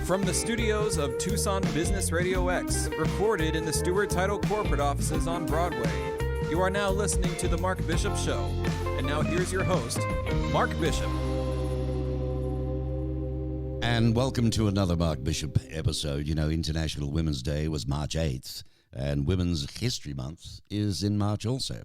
From the studios of Tucson Business RadioX, recorded in the Stewart Title corporate offices on Broadway, you are now listening to The Mark Bishop Show. And now here's your host, Mark Bishop. And welcome to another Mark Bishop episode. You know, International Women's Day was March 8th, and Women's History Month is in March also.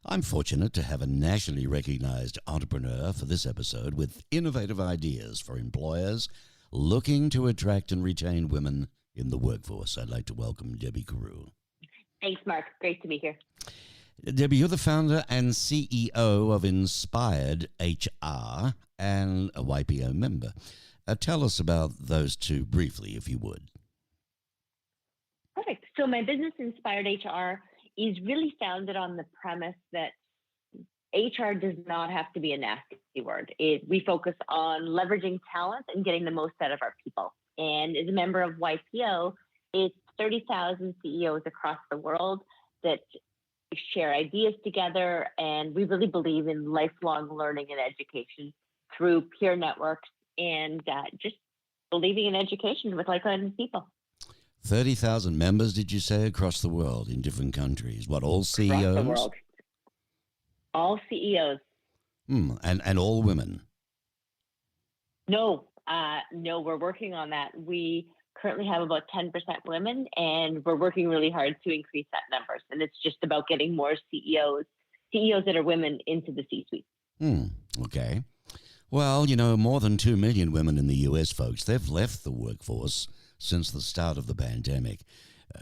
I'm fortunate to have a nationally recognized entrepreneur for this episode with innovative ideas for employers looking to attract and retain women in the workforce. I'd like to welcome Debby Carreau. Thanks, Mark. Great to be here. Debby, you're the founder and CEO of Inspired HR and a YPO member. Tell us about those two briefly, if you would. Perfect. So my business, Inspired HR, is really founded on the premise that HR does not have to be a nasty word. We focus on leveraging talent and getting the most out of our people. And as a member of YPO, it's 30,000 CEOs across the world that share ideas together. And we really believe in lifelong learning and education through peer networks and just believing in education with like-minded people. 30,000 members, did you say, across the world in different countries? What, all CEOs? Across the world. All CEOs. And all women? No, we're working on that. We currently have about 10% women, and we're working really hard to increase that numbers. And it's just about getting more CEOs that are women into the C-suite. Okay. Well, you know, more than 2 million women in the U.S., folks, they've left the workforce since the start of the pandemic.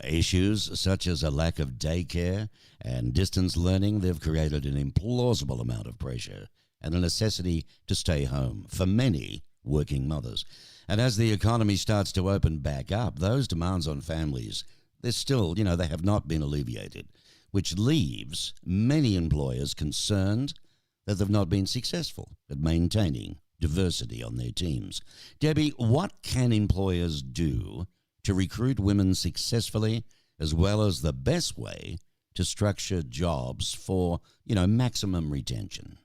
Issues such as a lack of daycare and distance learning, they've created an implausible amount of pressure and a necessity to stay home for many working mothers. And as the economy starts to open back up, those demands on families, they're still, they have not been alleviated, which leaves many employers concerned that they've not been successful at maintaining diversity on their teams. Debby, what can employers do to recruit women successfully, as well as the best way to structure jobs for, maximum retention?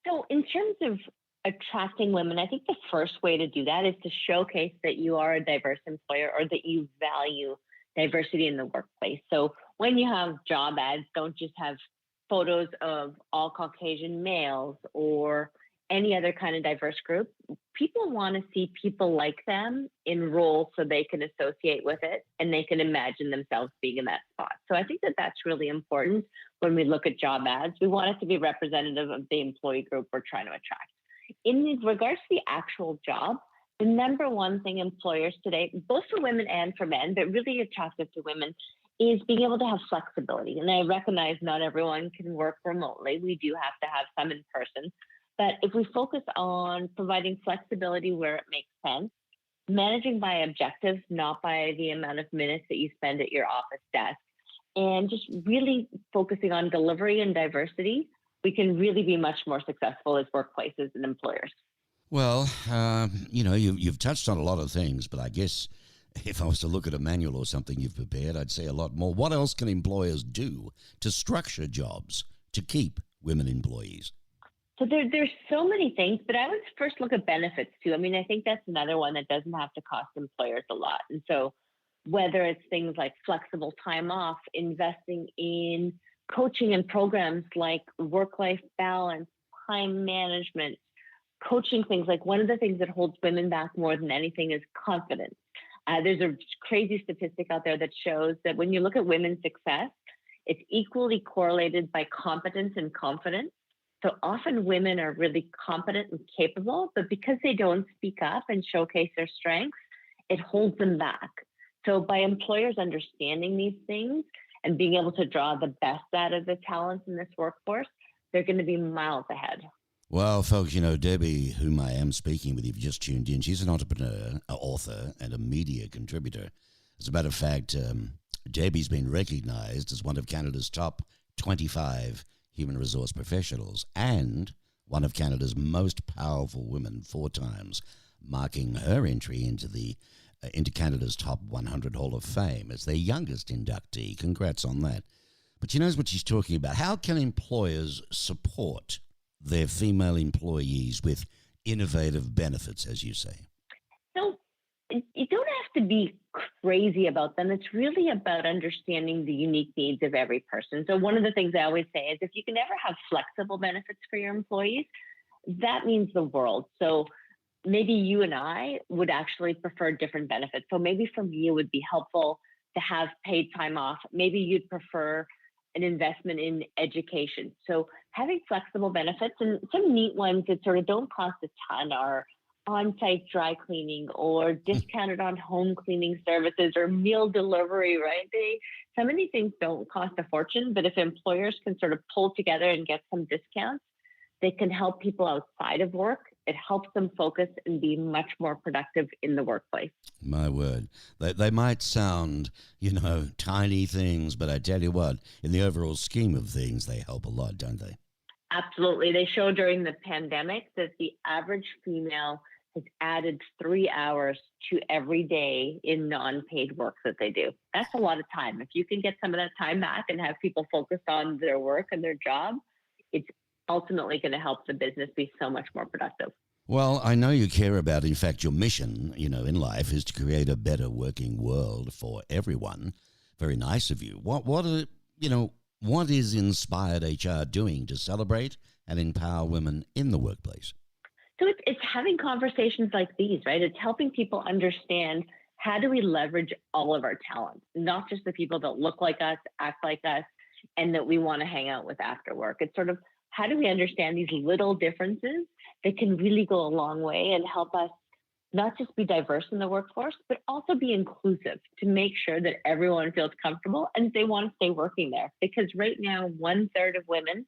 So in terms of attracting women, I think the first way to do that is to showcase that you are a diverse employer or that you value diversity in the workplace. So when you have job ads, don't just have photos of all Caucasian males or any other kind of diverse group. People want to see people like them in roles so they can associate with it and they can imagine themselves being in that spot. So I think that that's really important when we look at job ads. We want it to be representative of the employee group we're trying to attract. In regards to the actual job, the number one thing employers today, both for women and for men, but really attractive to women, is being able to have flexibility. And I recognize not everyone can work remotely. We do have to have some in person. But if we focus on providing flexibility where it makes sense, managing by objectives, not by the amount of minutes that you spend at your office desk, and just really focusing on delivery and diversity, we can really be much more successful as workplaces and employers. Well, you've touched on a lot of things, but I guess if I was to look at a manual or something you've prepared, I'd say a lot more. What else can employers do to structure jobs to keep women employees? So there's so many things, but I would first look at benefits too. I mean, I think that's another one that doesn't have to cost employers a lot. And so whether it's things like flexible time off, investing in coaching and programs like work-life balance, time management, coaching things, like one of the things that holds women back more than anything is confidence. There's a crazy statistic out there that shows that when you look at women's success, it's equally correlated by competence and confidence. So often women are really competent and capable, but because they don't speak up and showcase their strengths, it holds them back. So by employers understanding these things and being able to draw the best out of the talents in this workforce, they're going to be miles ahead. Well, folks, Debby, whom I am speaking with, you've just tuned in, she's an entrepreneur, an author, and a media contributor. As a matter of fact, Debby's been recognized as one of Canada's top 25 human resource professionals and one of Canada's most powerful women 4 times, marking her entry into Canada's top 100 Hall of Fame as their youngest inductee. Congrats on that. But she knows what she's talking about. How can employers support their female employees with innovative benefits, as you say? So you don't have to be crazy about them. It's really about understanding the unique needs of every person. So one of the things I always say is if you can ever have flexible benefits for your employees, that means the world. So maybe you and I would actually prefer different benefits. So maybe for me, it would be helpful to have paid time off. Maybe you'd prefer an investment in education. So having flexible benefits, and some neat ones that sort of don't cost a ton are on-site dry cleaning or discounted on home cleaning services or meal delivery, right? Some of these things don't cost a fortune, but if employers can sort of pull together and get some discounts, they can help people outside of work. It helps them focus and be much more productive in the workplace. My word. They might sound, tiny things, but I tell you what, in the overall scheme of things, they help a lot, don't they? Absolutely. They show during the pandemic that the average female has added 3 hours to every day in non-paid work that they do. That's a lot of time. If you can get some of that time back and have people focused on their work and their job, it's ultimately going to help the business be so much more productive. Well, I know you care about, in fact, your mission, in life is to create a better working world for everyone. Very nice of you. What is Inspired HR doing to celebrate and empower women in the workplace? So it's having conversations like these, right? It's helping people understand how do we leverage all of our talents, not just the people that look like us, act like us, and that we want to hang out with after work. It's sort of how do we understand these little differences that can really go a long way and help us not just be diverse in the workforce, but also be inclusive to make sure that everyone feels comfortable and they want to stay working there. Because right now, 1/3 of women,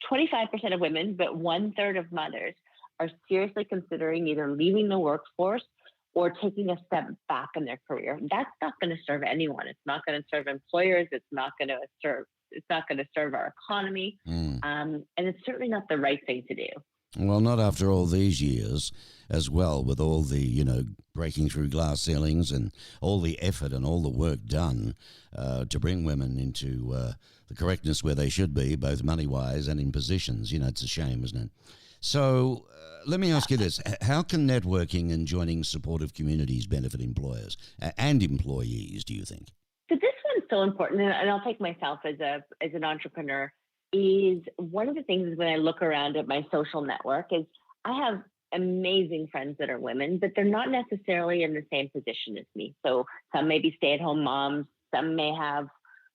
25% of women, but 1/3 of mothers are seriously considering either leaving the workforce or taking a step back in their career. That's not going to serve anyone. It's not going to serve employers. It's not going to serve our economy. And it's certainly not the right thing to do. Well, not after all these years as well, with all the, breaking through glass ceilings and all the effort and all the work done to bring women into the correctness where they should be, both money-wise and in positions. It's a shame, isn't it? So let me ask you this. How can networking and joining supportive communities benefit employers and employees, do you think? So this one's so important, and I'll take myself as an entrepreneur, is one of the things when I look around at my social network is I have amazing friends that are women, but they're not necessarily in the same position as me. So some may be stay-at-home moms, some may have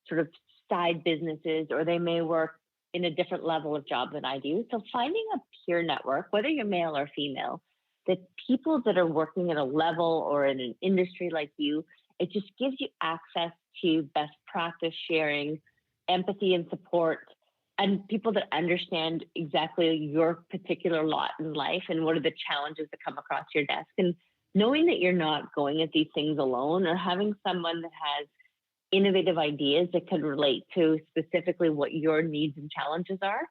sort of side businesses, or they may work in a different level of job than I do. So finding a peer network, whether you're male or female, that people that are working at a level or in an industry like you, it just gives you access to best practice sharing, empathy and support, and people that understand exactly your particular lot in life and what are the challenges that come across your desk. And knowing that you're not going at these things alone, or having someone that has innovative ideas that can relate to specifically what your needs and challenges are,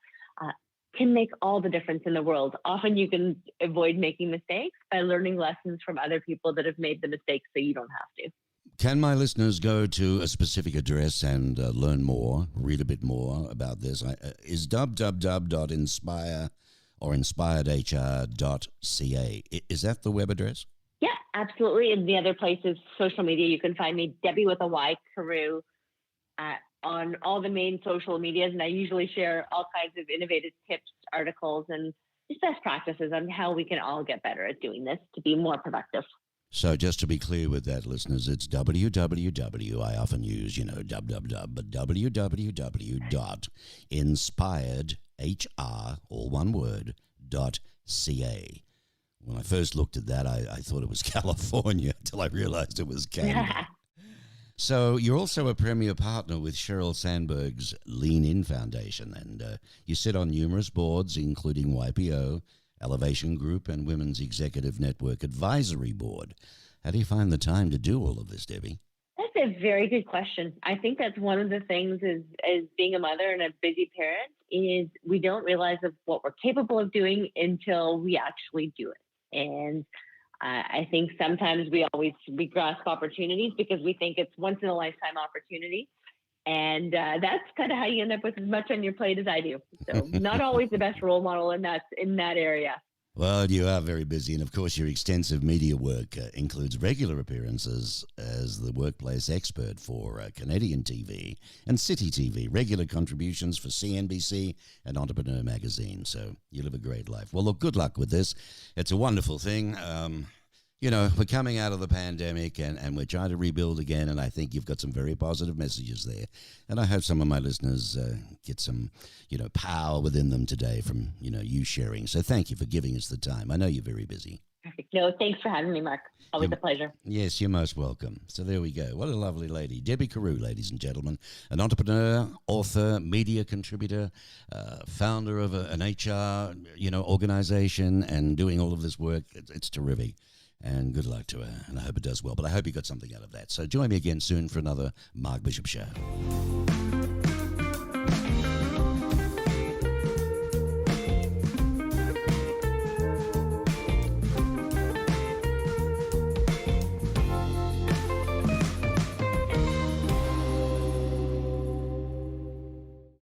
can make all the difference in the world. Often you can avoid making mistakes by learning lessons from other people that have made the mistakes so you don't have to. Can my listeners go to a specific address and learn more, read a bit more about this? Is www.inspire or inspiredhr.ca. Is that the web address? Yeah, absolutely. And the other place is social media. You can find me, Debby with a Y, Carreau, on all the main social medias. And I usually share all kinds of innovative tips, articles, and just best practices on how we can all get better at doing this to be more productive. So just to be clear with that, listeners, it's www, I often use, www, but www.inspiredhr, all one word, .ca. When I first looked at that, I thought it was California until I realized it was Canada. So you're also a premier partner with Sheryl Sandberg's Lean In Foundation, and you sit on numerous boards, including YPO, Elevation Group, and Women's Executive Network Advisory Board. How do you find the time to do all of this, Debby? That's a very good question. I think that's one of the things as being a mother and a busy parent is we don't realize of what we're capable of doing until we actually do it. And I think sometimes we grasp opportunities because we think it's once in a lifetime opportunity. And that's kind of how you end up with as much on your plate as I do. So not always the best role model in that area. Well, you are very busy, and of course, your extensive media work includes regular appearances as the workplace expert for Canadian TV and City TV, regular contributions for CNBC and Entrepreneur Magazine. So you live a great life. Well, look, good luck with this. It's a wonderful thing. We're coming out of the pandemic and we're trying to rebuild again, and I think you've got some very positive messages there. And I hope some of my listeners get some, power within them today from, you sharing. So thank you for giving us the time. I know you're very busy. Perfect. No, thanks for having me, Mark. Always a pleasure. Yes, you're most welcome. So there we go. What a lovely lady. Debby Carreau, ladies and gentlemen, an entrepreneur, author, media contributor, founder of an HR, organization, and doing all of this work. It's terrific. And good luck to her, and I hope it does well. But I hope you got something out of that. So join me again soon for another Mark Bishop Show.